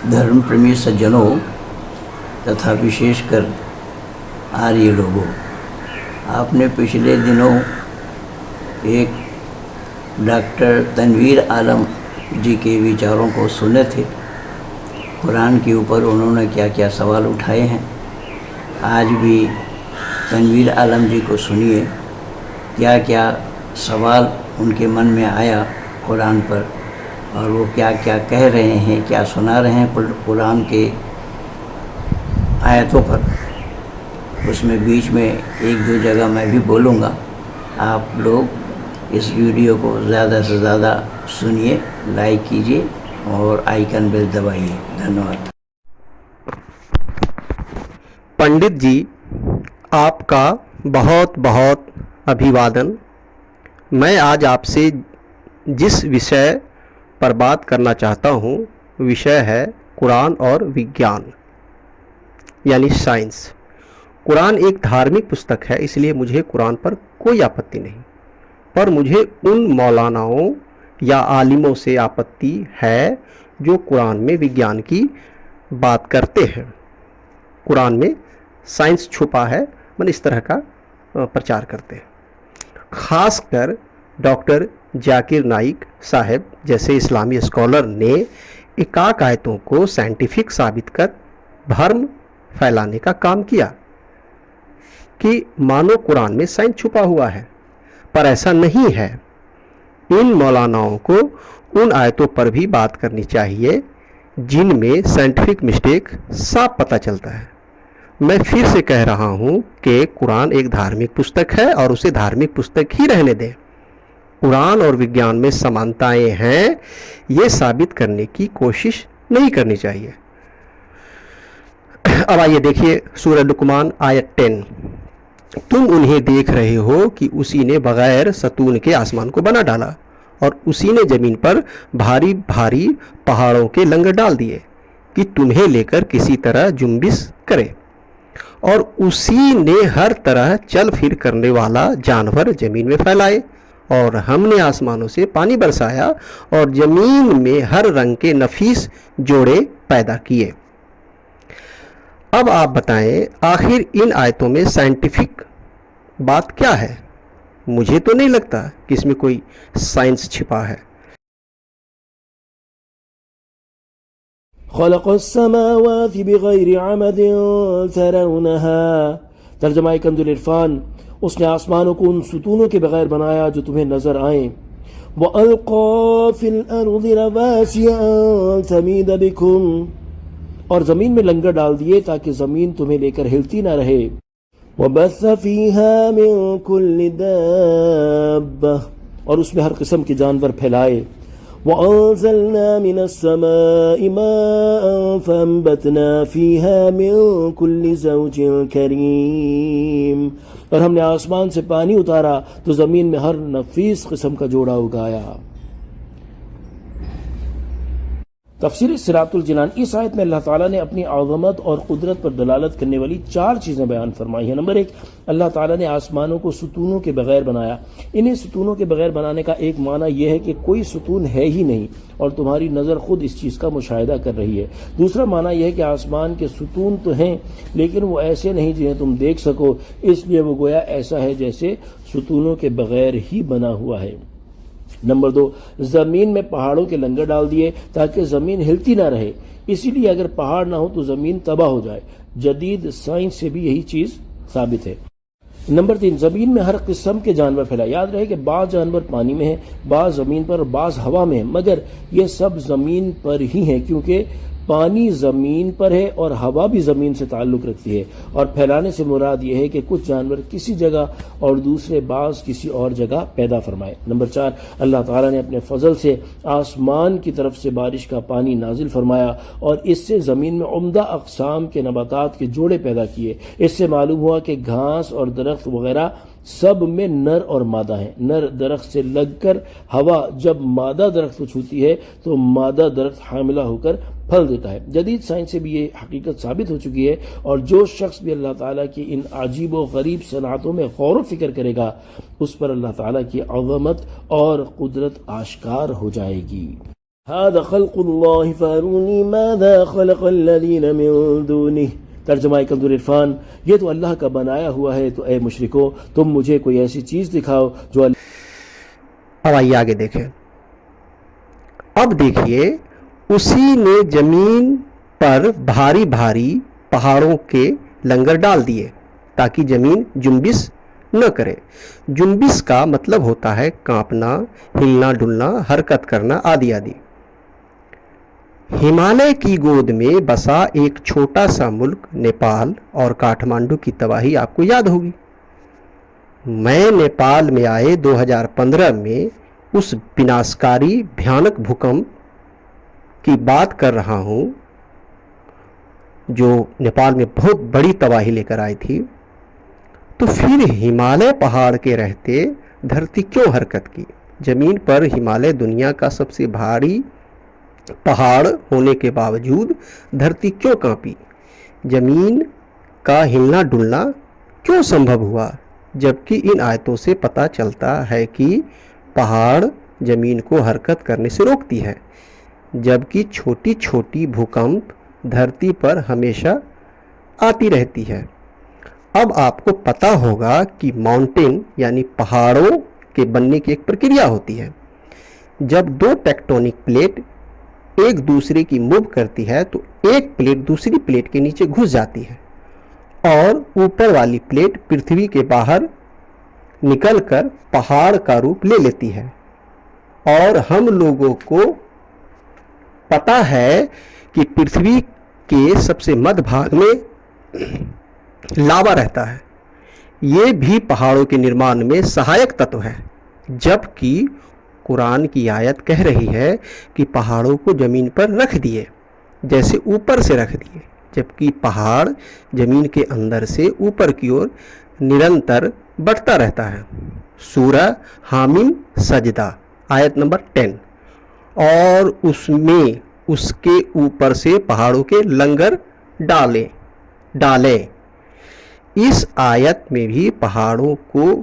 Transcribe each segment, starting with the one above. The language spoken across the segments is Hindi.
धर्म प्रेमी सज्जनों तथा विशेषकर आर्य लोगों, आपने पिछले दिनों एक डॉक्टर तनवीर आलम जी के विचारों को सुने थे। कुरान के ऊपर उन्होंने क्या क्या सवाल उठाए हैं। आज भी तनवीर आलम जी को सुनिए क्या क्या सवाल उनके मन में आया कुरान पर, और वो क्या क्या कह रहे हैं, क्या सुना रहे हैं कुरान के आयतों पर। उसमें बीच में एक दो जगह मैं भी बोलूँगा। आप लोग इस वीडियो को ज़्यादा से ज़्यादा सुनिए, लाइक कीजिए और आइकन बेल दबाइए। धन्यवाद। पंडित जी, आपका बहुत बहुत अभिवादन। मैं आज आपसे जिस विषय पर बात करना चाहता हूँ, विषय है कुरान और विज्ञान यानी साइंस। कुरान एक धार्मिक पुस्तक है, इसलिए मुझे कुरान पर कोई आपत्ति नहीं, पर मुझे उन मौलानाओं या आलिमों से आपत्ति है जो कुरान में विज्ञान की बात करते हैं। कुरान में साइंस छुपा है, मन इस तरह का प्रचार करते हैं। खासकर डॉक्टर जाकिर नाइक साहब जैसे इस्लामी स्कॉलर ने एकाक आयतों को साइंटिफिक साबित कर भ्रम फैलाने का काम किया कि मानो कुरान में साइंस छुपा हुआ है, पर ऐसा नहीं है। इन मौलानाओं को उन आयतों पर भी बात करनी चाहिए जिनमें साइंटिफिक मिस्टेक साफ पता चलता है। मैं फिर से कह रहा हूं कि कुरान एक धार्मिक पुस्तक है और उसे धार्मिक पुस्तक ही रहने दें। कुरान और विज्ञान में समानताएं हैं, ये साबित करने की कोशिश नहीं करनी चाहिए। अब आइए देखिए सूरह लुकमान आयत 10। तुम उन्हें देख रहे हो कि उसी ने बगैर सतून के आसमान को बना डाला और उसी ने जमीन पर भारी भारी पहाड़ों के लंगर डाल दिए कि तुम्हें लेकर किसी तरह जुम्बिश करे, और उसी ने हर तरह चल फिर करने वाला जानवर जमीन में फैलाए, और हमने आसमानों से पानी बरसाया और जमीन में हर रंग के नफीस जोड़े पैदा किए। अब आप बताएं, आखिर इन आयतों में साइंटिफिक बात क्या है? मुझे तो नहीं लगता कि इसमें कोई साइंस छिपा है। खलक़स्समावाति बिग़ैरि अमदिन तरौनहा। तर्जुमा कंजुल इरफान, उसने आसमानों को उन सुतूनों के बगैर बनाया जो तुम्हें नजर आए। वअल्क़ा फ़िल अर्ज़ि रवासिया अन तमीद बिकुम, और जमीन में लंगर डाल दिए ताकि जमीन तुम्हें लेकर हिलती ना रहे। वबस्स फ़ीहा मिन कुल्लि दाब्बा, और उसमें हर किस्म के जानवर फैलाए। वअंज़लना मिनस्समाइ माअन फ़अंबतना फ़ीहा मिन कुल्लि ज़ौजिन करीम, और हमने आसमान से पानी उतारा तो जमीन में हर नफीस किस्म का जोड़ा उगाया। तफसीर सिरातुल जिनान। इस आयत में अल्लाह ताला ने अपनी आज़मत और कुदरत पर दलालत करने वाली 4 चीज़ें बयान फरमाई हैं। नंबर 1, अल्लाह ताला ने आसमानों को सुतूनों के बगैर बनाया। इन्हें सुतूनों के बगैर बनाने का एक माना यह है कि कोई सुतून है ही नहीं और तुम्हारी नज़र खुद इस चीज़ का मुशाहिदा कर रही है। दूसरा माना यह है कि आसमान के सुतून तो हैं लेकिन वो ऐसे नहीं जिन्हें तुम देख सको, इसलिए वो गोया ऐसा है जैसे सुतूनों के बगैर ही बना हुआ है। नंबर 2, जमीन में पहाड़ों के लंगर डाल दिए ताकि जमीन हिलती ना रहे, इसीलिए अगर पहाड़ ना हो तो जमीन तबाह हो जाए। जदीद साइंस से भी यही चीज साबित है। नंबर 3, जमीन में हर किस्म के जानवर फैलाए। याद रहे कि बाज़ जानवर पानी में है, बाज़ जमीन पर, बाज़ हवा में है, मगर ये सब जमीन पर ही है क्योंकि पानी जमीन पर है और हवा भी जमीन से ताल्लुक रखती है। और फैलाने से मुराद यह है कि कुछ जानवर किसी जगह और दूसरे बाज किसी और जगह पैदा फरमाए। नंबर 4, अल्लाह ताला ने अपने फजल से आसमान की तरफ से बारिश का पानी नाजिल फरमाया और इससे ज़मीन में उम्दा अक़साम के नबातात के जोड़े पैदा किए। इससे मालूम हुआ कि घास और दरख्त वगैरह सब में नर और मादा है। नर दरख्त से लगकर हवा जब मादा दरख्त को छूती है तो मादा दरख्त हामिला होकर फल देता है। जदीद साइंस से भी ये हकीकत साबित हो चुकी है और जो शख्स भी अल्लाह ताला की इन अजीब व गरीब सनातों में गौर व फिक्र करेगा उस पर अल्लाह ताला की अज़मत और कुदरत आश्कार हो जाएगी। हादा खल्क़ुल्लाहि फ़अरूनी माज़ा ख़लक़ल्लज़ीना मिन दुनिह। तर्जुमा कंज़ुल इरफ़ान, ये तो अल्लाह का बनाया हुआ है, तो ए मुशरिको तुम मुझे कोई ऐसी चीज़ दिखाओ जो अब आइए आगे देखें। अब देखिए, उसी ने जमीन पर भारी भारी पहाड़ों के लंगर डाल दिए ताकि जमीन जुम्बिश न करे। जुम्बिश का मतलब होता है कांपना, हिलना डुलना, हरकत करना आदि आदि। हिमालय की गोद में बसा एक छोटा सा मुल्क नेपाल और काठमांडू की तबाही आपको याद होगी। मैं नेपाल में आए 2015 में उस विनाशकारी भयानक भूकंप की बात कर रहा हूं जो नेपाल में बहुत बड़ी तबाही लेकर आई थी। तो फिर हिमालय पहाड़ के रहते धरती क्यों हरकत की? जमीन पर हिमालय दुनिया का सबसे भारी पहाड़ होने के बावजूद धरती क्यों कांपी? जमीन का हिलना डुलना क्यों संभव हुआ? जबकि इन आयतों से पता चलता है कि पहाड़ जमीन को हरकत करने से रोकती है, जबकि छोटी छोटी भूकंप धरती पर हमेशा आती रहती है। अब आपको पता होगा कि माउंटेन यानी पहाड़ों के बनने की एक प्रक्रिया होती है। जब दो टेक्टोनिक प्लेट एक दूसरे की मूव करती है तो एक प्लेट दूसरी प्लेट के नीचे घुस जाती है और ऊपर वाली प्लेट पृथ्वी के बाहर निकलकर पहाड़ का रूप ले लेती है। और हम लोगों को पता है कि पृथ्वी के सबसे मध्य भाग में लावा रहता है। ये भी पहाड़ों के निर्माण में सहायक तत्व है, जबकि कुरान की आयत कह रही है कि पहाड़ों को जमीन पर रख दिए, जैसे ऊपर से रख दिए, जबकि पहाड़ जमीन के अंदर से ऊपर की ओर निरंतर बढ़ता रहता है। सूरह हामिम सजदा आयत नंबर 10। और उसमें उसके ऊपर से पहाड़ों के लंगर डाले। इस आयत में भी पहाड़ों को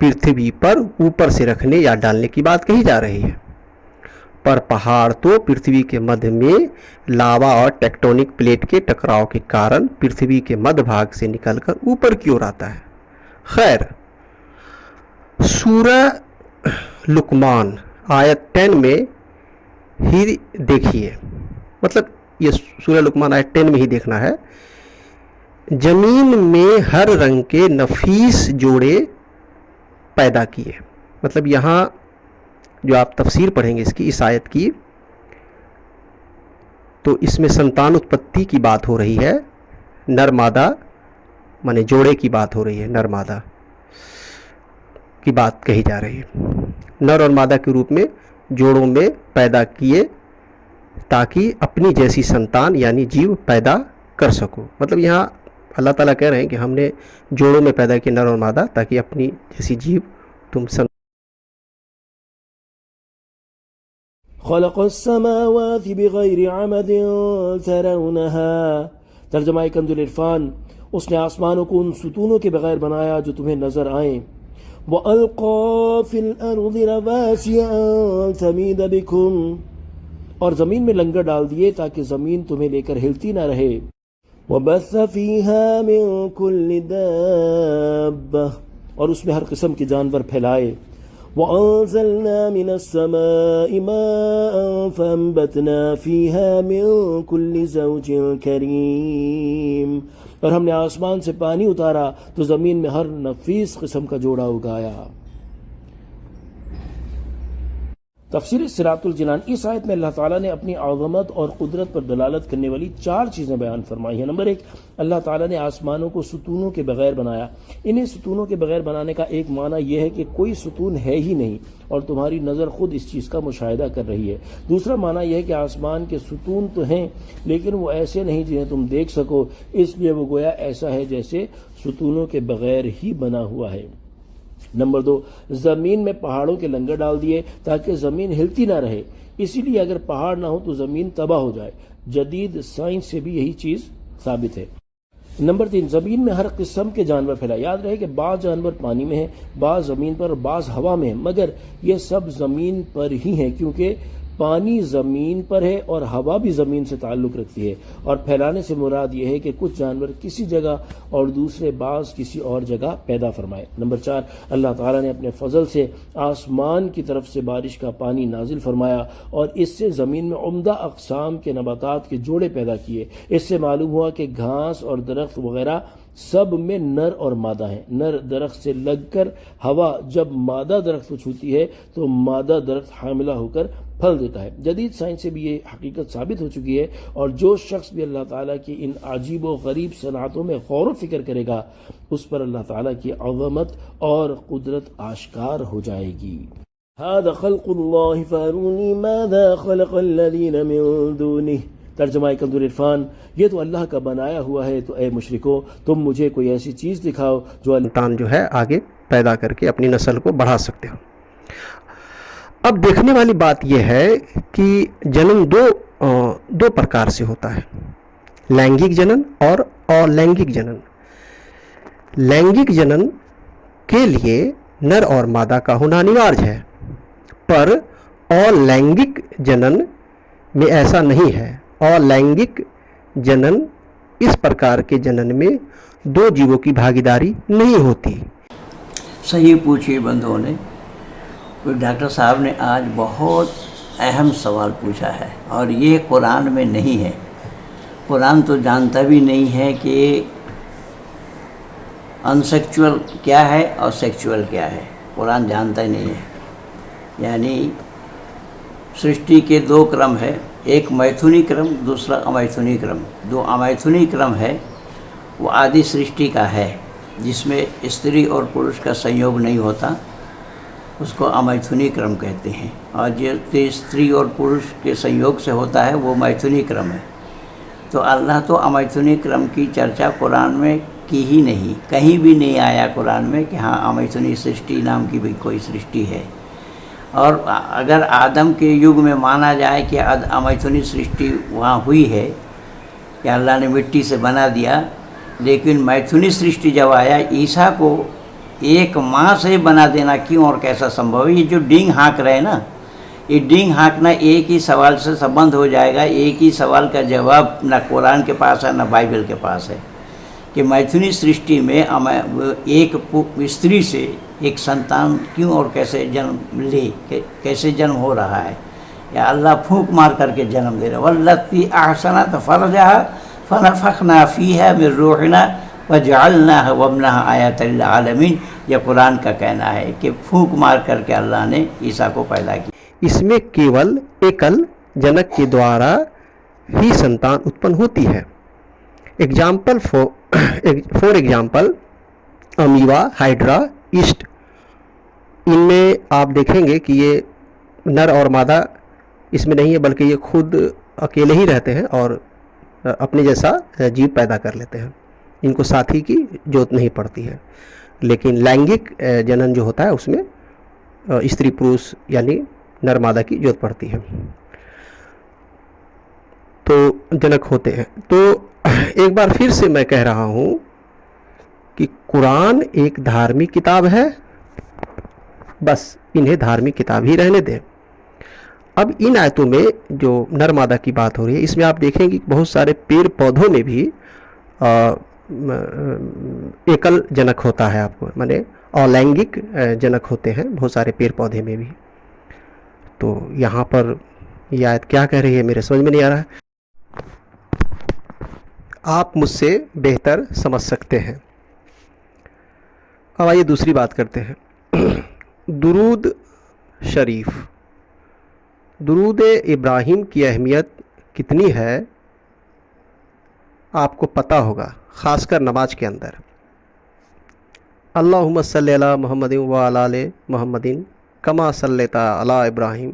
पृथ्वी पर ऊपर से रखने या डालने की बात कही जा रही है, पर पहाड़ तो पृथ्वी के मध्य में लावा और टेक्टोनिक प्लेट के टकराव के कारण पृथ्वी के मध्य भाग से निकलकर ऊपर की ओर आता है। खैर, सूरह लुकमान आयत 10 में ही देखिए, मतलब ये सूरह लुकमान आयत 10 में ही देखना है। जमीन में हर रंग के नफीस जोड़े पैदा किए। मतलब यहाँ जो आप तफसीर पढ़ेंगे इसकी, इस आयत की, तो इसमें संतान उत्पत्ति की बात हो रही है। नर मादा माने जोड़े की बात हो रही है, नर मादा की बात कही जा रही है। नर और मादा के रूप में जोड़ों में पैदा किए ताकि अपनी जैसी संतान यानी जीव पैदा कर सको। मतलब यहाँ अल्लाह ताला कह रहे हैं कि हमने जोड़ों में पैदा किए नर और मादा ताकि अपनी जैसी जीव तुम खलक़स्समावाति बिग़ैरि अमदिन तरौनहा। तर्जुमा कंज़ुल इरफ़ान, उसने आसमानों को उन सुतूनों के बगैर बनाया जो तुम्हें नजर आए। वअल्क़ा फ़िल अर्ज़ि रवासिया अन तमीद बिकुम, और ज़मीन में लंगर डाल दिए ताकि ज़मीन तुम्हें लेकर हिलती ना रहे। वबस्स फ़ीहा मिन कुल्लि दाब्बा, और उसमें हर किस्म के जानवर फैलाए। वअंज़लना मिनस्समाइ माअन फ़अंबतना फ़ीहा मिन कुल्लि ज़ौजिन करीम, और हमने आसमान से पानी उतारा तो ज़मीन में हर नफीस किस्म का जोड़ा उगाया। तफसीर सिरातुल जिनान, इस आयत में अल्लाह ताला ने अपनी आज़मत और कुदरत पर दलालत करने वाली 4 चीज़ें बयान फरमाई हैं। नंबर 1, अल्लाह ताला ने आसमानों को सुतूनों के बगैर बनाया। इन्हें सुतूनों के बगैर बनाने का एक माना यह है कि कोई सुतून है ही नहीं और तुम्हारी नज़र खुद इस चीज़ का मुशाहिदा कर रही है। दूसरा माना यह है कि आसमान के सुतून तो हैं लेकिन वो ऐसे नहीं जिन्हें तुम देख सको, इसलिए वो गोया ऐसा है जैसे सुतूनों के बगैर ही बना हुआ है। नंबर 2, जमीन में पहाड़ों के लंगर डाल दिए ताकि जमीन हिलती ना रहे, इसीलिए अगर पहाड़ ना हो तो जमीन तबाह हो जाए। जदीद साइंस से भी यही चीज साबित है। नंबर 3, जमीन में हर किस्म के जानवर फैलाए। याद रहे कि बाज़ जानवर पानी में है, बाज़ जमीन पर, बाज़ हवा में है, मगर ये सब जमीन पर ही हैं क्योंकि पानी ज़मीन पर है और हवा भी ज़मीन से ताल्लुक़ रखती है, और फैलाने से मुराद यह है कि कुछ जानवर किसी जगह और दूसरे बाज़ किसी और जगह पैदा फरमाए। नंबर 4, अल्लाह ताला ने अपने फजल से आसमान की तरफ से बारिश का पानी नाजिल फरमाया और इससे ज़मीन में उम्दा अक़साम के नबातात के जोड़े पैदा किए। इससे मालूम हुआ कि घास और दरख्त वगैरह सब में नर और मादा है। नर दरख्त से लगकर हवा जब मादा दरख्त को छूती है तो मादा दरख्त हामिला होकर फल देता है। जदीद साइंस से भी ये हकीकत साबित हो चुकी है, और जो शख्स भी अल्लाह ताला की इन अजीब व गरीब सनातों में गौर व फिक्र करेगा उस पर अल्लाह ताला की अज़मत और कुदरत आश्कार हो जाएगी। हादा खल्क़ुल्लाहि फ़अरूनी माज़ा ख़लक़ल्लज़ीना मिन दुनिह। तर्जुमा कंदूर इरफान, ये तो अल्लाह का बनाया हुआ है, तो ए मुशरिको तुम मुझे कोई ऐसी चीज़ दिखाओ जो संतान जो है आगे पैदा करके अपनी नस्ल को बढ़ा सकते हो। अब देखने वाली बात यह है कि जन्म दो प्रकार से होता है, लैंगिक जनन और अलैंगिक जनन। लैंगिक जनन के लिए नर और मादा का होना अनिवार्य है, पर अलैंगिक जनन में ऐसा नहीं है। अलैंगिक जनन इस प्रकार के जनन में दो जीवों की भागीदारी नहीं होती। सही पूछिए बंधुओं ने। तो डॉक्टर साहब ने आज बहुत अहम सवाल पूछा है, और ये कुरान में नहीं है। कुरान तो जानता भी नहीं है कि अनसेक्चुअल क्या है और सेक्चुअल क्या है, कुरान जानता ही नहीं है। यानी सृष्टि के दो क्रम है, एक मैथुनी क्रम, दूसरा अमैथुनी क्रम। जो अमैथुनी क्रम है वो आदि सृष्टि का है, जिसमें स्त्री और पुरुष का संयोग नहीं होता, उसको अमैथुनी क्रम कहते हैं। और जो स्त्री और पुरुष के संयोग से होता है वो मैथुनी क्रम है। तो अल्लाह तो अमैथुनी क्रम की चर्चा कुरान में की ही नहीं, कहीं भी नहीं आया कुरान में कि हाँ अमैथुनी सृष्टि नाम की भी कोई सृष्टि है। और अगर आदम के युग में माना जाए कि अमैथुनी सृष्टि वहाँ हुई है कि अल्लाह ने मिट्टी से बना दिया, लेकिन मैथुनी सृष्टि जब आया, ईसा को एक माँ से बना देना क्यों और कैसा संभव है? ये जो डींग हाँक रहे हैं ना, ये डींग हाँकना एक ही सवाल से संबंध हो जाएगा। एक ही सवाल का जवाब ना कुरान के पास है ना बाइबल के पास है कि मैथुनी सृष्टि में एक स्त्री से एक संतान क्यों और कैसे जन्म ले, कैसे जन्म हो रहा है, या अल्लाह फूंक मार करके जन्म दे रहा है। वल्लती अहसनत फरजहा फनफखना फीहा मिन रूहिना वजअलनाहा वब्नहा आयतल लिल आलमीन। यह कुरान का कहना है कि फूंक मार करके अल्लाह ने ईसा को पैदा किया। इसमें केवल एकल जनक के द्वारा ही संतान उत्पन्न होती है। Example for example amoeba, hydra, east, इनमें आप देखेंगे कि ये नर और मादा इसमें नहीं है, बल्कि ये खुद अकेले ही रहते हैं और अपने जैसा जीव पैदा कर लेते हैं। इनको साथी की जरूरत नहीं पड़ती है। लेकिन लैंगिक जनन जो होता है उसमें स्त्री पुरुष यानी नर मादा की जरूरत पड़ती है, तो जनक होते हैं। तो एक बार फिर से मैं कह रहा हूँ कि कुरान एक धार्मिक किताब है, बस इन्हें धार्मिक किताब ही रहने दें। अब इन आयतों में जो नर मादा की बात हो रही है, इसमें आप देखेंगे कि बहुत सारे पेड़ पौधों में भी एकल जनक होता है, आपको माने अलैंगिक जनक होते हैं बहुत सारे पेड़ पौधे में भी। तो यहाँ पर यह आयत क्या कह रही है मेरे समझ में नहीं आ रहा है। आप मुझसे बेहतर समझ सकते हैं। अब आइए दूसरी बात करते हैं। दुरूद शरीफ, दुरूद इब्राहिम की अहमियत कितनी है आपको पता होगा, ख़ासकर नमाज के अंदर। अल्लाहुम्मा सल्ली अला मुहम्मदिन व अला आले मुहम्मदिन कमा सल्लैता अला इब्राहिम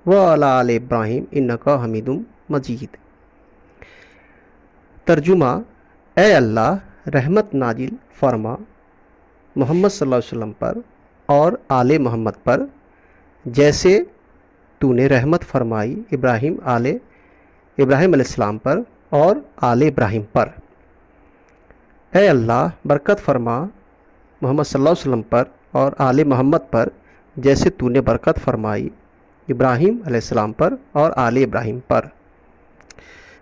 व अला आले इब्राहिम इन्नका हमीदुम मजीद। तर्जुमा, ए अल्लाह रहमत नाजिल फरमा मोहम्मद सल्लल्लाहु अलैहि वसल्लम पर और आले मोहम्मद पर, जैसे तूने रहमत फरमाई इब्राहिम अलैहिस्सलाम पर और आले इब्राहिम पर। ए अल्लाह बरकत फरमा मोहम्मद सल्लल्लाहु अलैहि वसल्लम पर और आले मोहम्मद पर, जैसे तूने बरकत फरमाई इब्राहीम अलैहिस्सलाम पर और आले इब्राहीम पर।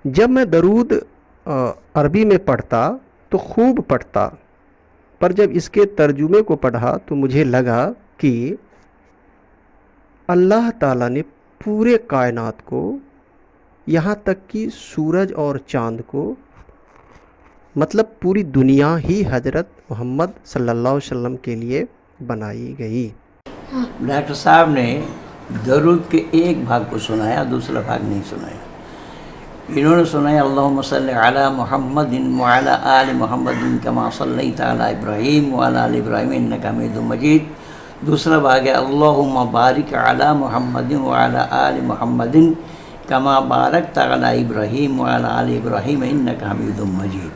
जब मैं दरूद अरबी में पढ़ता तो खूब पढ़ता, पर जब इसके तर्जुमे को पढ़ा तो मुझे लगा कि अल्लाह ताला ने पूरे कायनात को, यहाँ तक कि सूरज और चाँद को, मतलब पूरी दुनिया ही हजरत मोहम्मद सल्लल्लाहु अलैहि वसल्लम के लिए बनाई गई। डॉक्टर साहब ने दरूद के एक भाग को सुनाया, दूसरा भाग नहीं सुनाया। इन्होंने सुनाया अल्लाहुम्मा सल्लि अला मुहम्मदिन व अला आलि मुहम्मदिन कमा सल्लैता अला इब्राहीम व अला आलि इब्राहीम इन्नका हमीदुम मजीद। दूसरा भाग है अल्लाहुम्मा बारिक अला मुहम्मदिन व अला आलि मुहम्मदिन कमा बारकता अला इब्राहीम व अला आलि इब्राहीम इन्नका हमीदुम मजीद।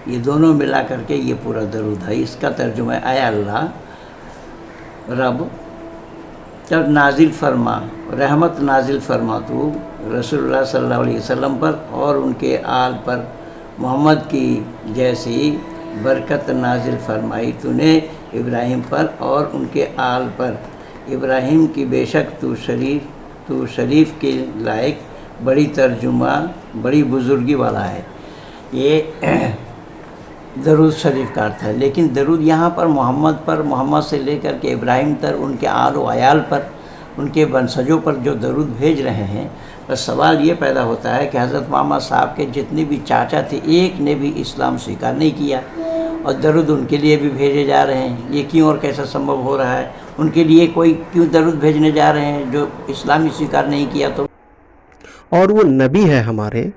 ये दोनों मिला करके ये पूरा दरूद है। इसका तर्जुमा है, आया अल्लाह रब जब नाजिल फरमा, रहमत नाजिल फरमा तो रसूलुल्लाह सल्लल्लाहु अलैहि वसल्लम पर और उनके आल पर मोहम्मद की जैसी बरकत नाजिल फरमाई तूने इब्राहीम पर और उनके आल पर। इब्राहीम की बेशक तू शरीफ के लायक बड़ी तर्जुमा, बड़ी बुजुर्गी वाला है। ये दरूद शरीफ का अर्थ है। लेकिन दरूद यहाँ पर मोहम्मद से लेकर के इब्राहीम तक उनके आल व अयाल पर, उनके वंशजों पर जो दरूद भेज रहे हैं, बस सवाल ये पैदा होता है कि हज़रत मोहम्मद साहब के जितने भी चाचा थे, एक ने भी इस्लाम स्वीकार नहीं किया और दरूद उनके लिए भी भेजे जा रहे हैं। ये क्यों और कैसा संभव हो रहा है? उनके लिए कोई क्यों दरूद भेजने जा रहे हैं जो इस्लाम ही स्वीकार नहीं किया? तो और वो नबी है, हमारे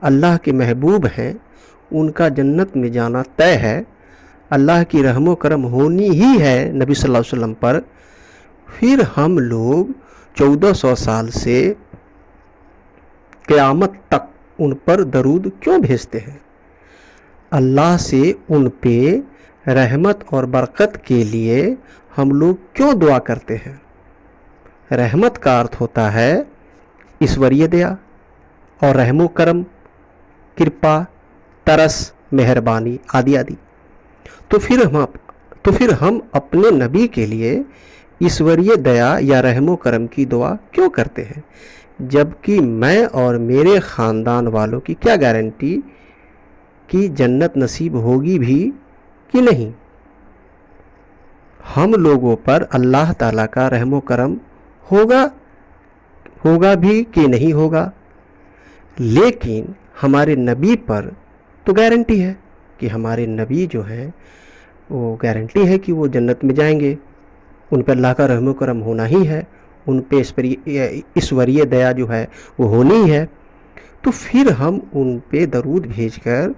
अल्लाह के महबूब हैं, उनका जन्नत में जाना तय है। अल्लाह की रहमो करम होनी ही है नबी सल्लल्लाहु अलैहि वसल्लम पर। फिर हम लोग 1400 साल से क़यामत तक उन पर दरूद क्यों भेजते हैं? अल्लाह से उन पे रहमत और बरकत के लिए हम लोग क्यों दुआ करते हैं? रहमत का अर्थ होता है ईश्वरीय दया और रहमो करम, कृपा, तरस, मेहरबानी आदि आदि। तो फिर हम अपने नबी के लिए ईश्वरीय दया या रहमो करम की दुआ क्यों करते हैं? जबकि मैं और मेरे ख़ानदान वालों की क्या गारंटी कि जन्नत नसीब होगी भी कि नहीं? हम लोगों पर अल्लाह ताला का रहमो करम होगा भी कि नहीं होगा, लेकिन हमारे नबी पर तो गारंटी है कि हमारे नबी जो हैं वो गारंटी है कि वो जन्नत में जाएंगे। उन पर अल्लाह का रहमो करम होना ही है, उन पे ईश्वरीय दया जो है वो होनी ही है। तो फिर हम उन पे दरूद भेजकर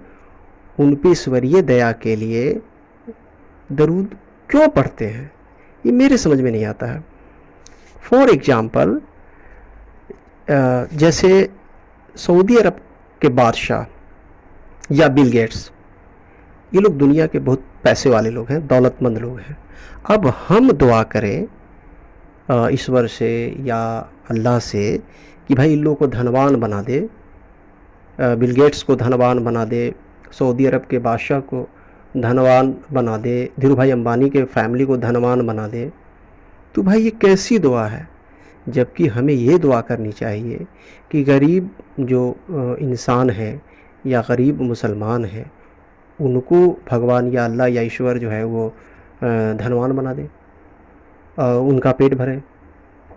उन पे ईश्वरीय दया के लिए दरूद क्यों पढ़ते हैं? ये मेरे समझ में नहीं आता है। फॉर एग्ज़ाम्पल, जैसे सऊदी अरब के बादशाह या बिल गेट्स, ये लोग दुनिया के बहुत पैसे वाले लोग हैं, दौलतमंद लोग हैं। अब हम दुआ करें ईश्वर से या अल्लाह से कि भाई इन लोगों को धनवान बना दे, बिल गेट्स को धनवान बना दे, सऊदी अरब के बादशाह को धनवान बना दे, धीरू भाई अंबानी के फैमिली को धनवान बना दे। तो भाई ये कैसी दुआ है? जबकि हमें ये दुआ करनी चाहिए कि गरीब जो इंसान है या गरीब मुसलमान है, उनको भगवान या अल्लाह या ईश्वर जो है वो धनवान बना दे, उनका पेट भरे।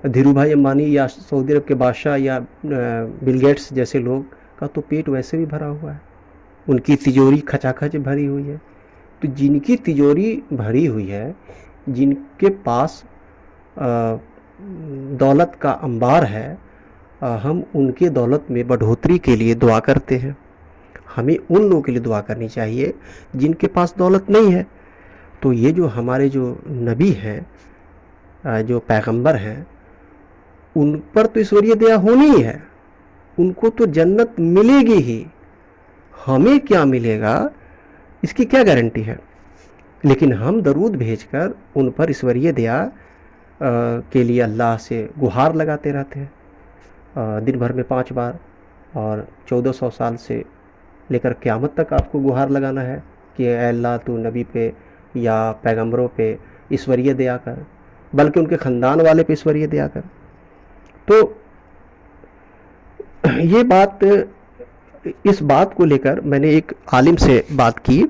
धीरू भाई अंबानी या सऊदी अरब के बादशाह या बिल गेट्स जैसे लोग का तो पेट वैसे भी भरा हुआ है, उनकी तिजोरी खचाखच भरी हुई है। तो जिनकी तिजोरी भरी हुई है, जिनके पास दौलत का अंबार है, हम उनके दौलत में बढ़ोतरी के लिए दुआ करते हैं। हमें उन लोगों के लिए दुआ करनी चाहिए जिनके पास दौलत नहीं है। तो ये जो हमारे जो नबी हैं, जो पैगंबर हैं, उन पर तो ईश्वरीय दया होनी ही है, उनको तो जन्नत मिलेगी ही। हमें क्या मिलेगा इसकी क्या गारंटी है? लेकिन हम दरूद भेजकर उन पर ईश्वरीय दया के लिए अल्लाह से गुहार लगाते रहते हैं दिन भर में 5 बार, और 1400 साल से लेकर क़यामत तक आपको गुहार लगाना है कि अल्लाह तू नबी पे या पैगंबरों पे ईश्वरीय दया कर, बल्कि उनके ख़ानदान वाले पे ईश्वरीय दया कर। तो ये बात, इस बात को लेकर मैंने एक आलिम से बात की,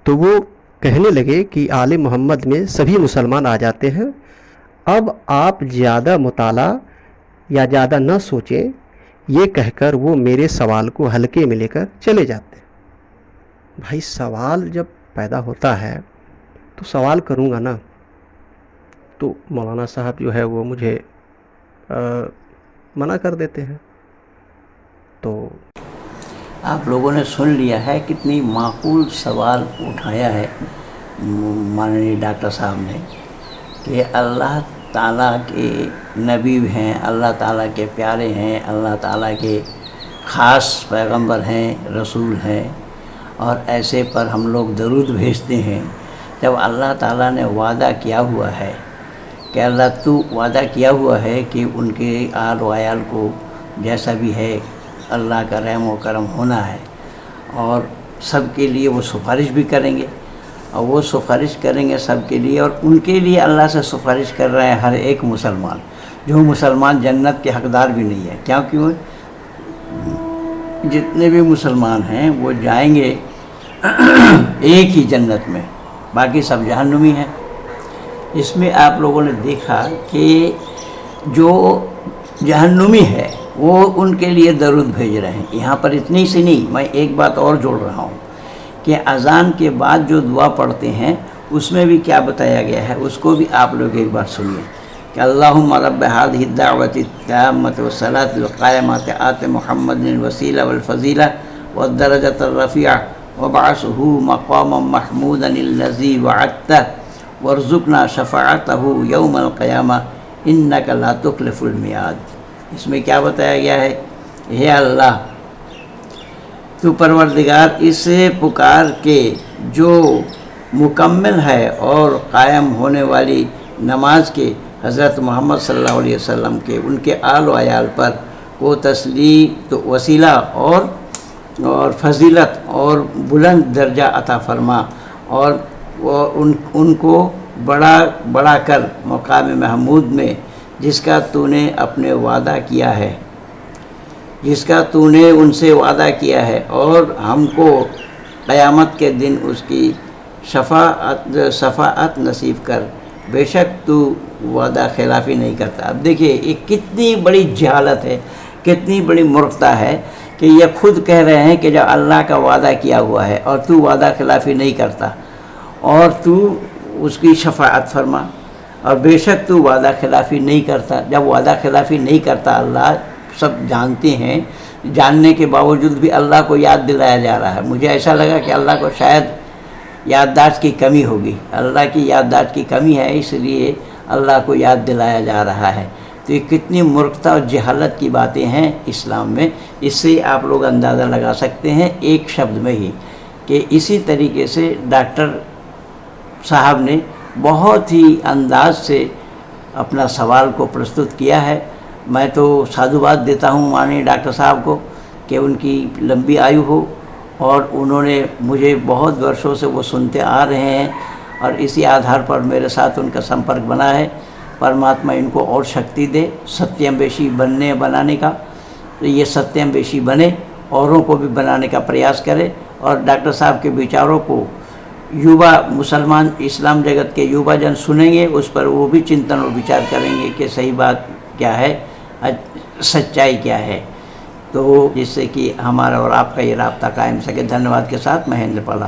तो वो कहने लगे कि आले मोहम्मद में सभी मुसलमान आ जाते हैं, अब आप ज़्यादा मुताला या ज़्यादा न सोचें, ये कहकर वो मेरे सवाल को हल्के में लेकर चले जाते हैं। भाई सवाल जब पैदा होता है तो सवाल करूँगा ना। तो मौलाना साहब जो है वो मुझे मना कर देते हैं। तो आप लोगों ने सुन लिया है कितनी माकूल सवाल उठाया है माननीय डॉक्टर साहब ने कि अल्लाह ताला के नबी हैं, अल्लाह ताला के प्यारे हैं, अल्लाह ताला के ख़ास पैगंबर हैं, रसूल हैं, और ऐसे पर हम लोग दरूद भेजते हैं। जब अल्लाह ताला ने वादा किया हुआ है कि अल्लाह तू वादा किया हुआ है कि उनके आल वायाल को जैसा भी है अल्लाह का रहम व करम होना है, और सबके लिए वो सिफारिश भी करेंगे, और वो सिफारिश करेंगे सबके लिए, और उनके लिए अल्लाह से सिफारिश कर रहे हैं हर एक मुसलमान। जो मुसलमान जन्नत के हकदार भी नहीं है, क्योंकि वो जितने भी मुसलमान हैं वो जाएंगे एक ही जन्नत में, बाकी सब जहन्नुमी हैं। इसमें आप लोगों ने देखा कि जो जहन्नुमी है वो उनके लिए दरूद भेज रहे हैं। यहाँ पर इतनी सी नहीं, मैं एक बात और जोड़ रहा हूँ कि अज़ान के बाद जो दुआ पढ़ते हैं उसमें भी क्या बताया गया है, उसको भी आप लोग एक बार सुनिए कि अल्लाहुम्मा रब्ब हाज़िहि दाअवति ताम्मति वस्सलातिल क़ाइमति आति मुहम्मदिल वसीला वल फ़ज़ीला वद्दरजतर रफ़ीआ वबअसहु मक़ामम महमूदनिल्लज़ी वअदतहु वरज़ुक़ना शफ़ाअतहु यौमल क़ियामा इन्नका ला तुख़लिफ़ुल मियाद। इसमें क्या बताया गया है, हे अल्लाह तू परवरदिगार इसे पुकार के जो मुकम्मल है और कायम होने वाली नमाज के हज़रत मोहम्मद सल्लल्लाहु अलैहि वसल्लम के उनके आल व अयाल पर को तस्लीम तो वसीला और फजीलत और बुलंद दर्जा अता फरमा, और उनको बड़ा कर मकाम महमूद में जिसका तूने अपने वादा किया है, जिसका तूने उनसे वादा किया है, और हमको क़यामत के दिन उसकी शफ़ाअत नसीब कर, बेशक तू वादा खिलाफ़ी नहीं करता। अब देखिए ये कितनी बड़ी जहालत है, कितनी बड़ी मूर्खता है कि ये खुद कह रहे हैं कि जब अल्लाह का वादा किया हुआ है और तू वादा खिलाफ़ी नहीं करता, और तू उसकी शफ़ाअत फरमा, और बेशक तू वादा खिलाफ़ी नहीं करता। जब वादा खिलाफ़ी नहीं करता, अल्लाह सब जानते हैं, जानने के बावजूद भी अल्लाह को याद दिलाया जा रहा है। मुझे ऐसा लगा कि अल्लाह को शायद याददाश्त की कमी होगी, अल्लाह की याददाश्त की कमी है, इसलिए अल्लाह को याद दिलाया जा रहा है। तो ये कितनी मूर्खता और जहालत की बातें हैं इस्लाम में। इससे आप लोग अंदाज़ा लगा सकते हैं एक शब्द में ही कि इसी तरीके से डॉक्टर साहब ने बहुत ही अंदाज से अपना सवाल को प्रस्तुत किया है। मैं तो साधुवाद देता हूँ माननीय डॉक्टर साहब को कि उनकी लंबी आयु हो, और उन्होंने मुझे बहुत वर्षों से वो सुनते आ रहे हैं, और इसी आधार पर मेरे साथ उनका संपर्क बना है। परमात्मा इनको और शक्ति दे सत्यमवेशी बनाने का, तो ये सत्यमवेशी बने, औरों को भी बनाने का प्रयास करे, और डॉक्टर साहब के विचारों को युवा मुसलमान इस्लाम जगत के युवा जन सुनेंगे, उस पर वो भी चिंतन और विचार करेंगे कि सही बात क्या है, सच्चाई क्या है, तो जिससे कि हमारा और आपका ये राब्ता कायम सके। धन्यवाद के साथ महेंद्र पाला।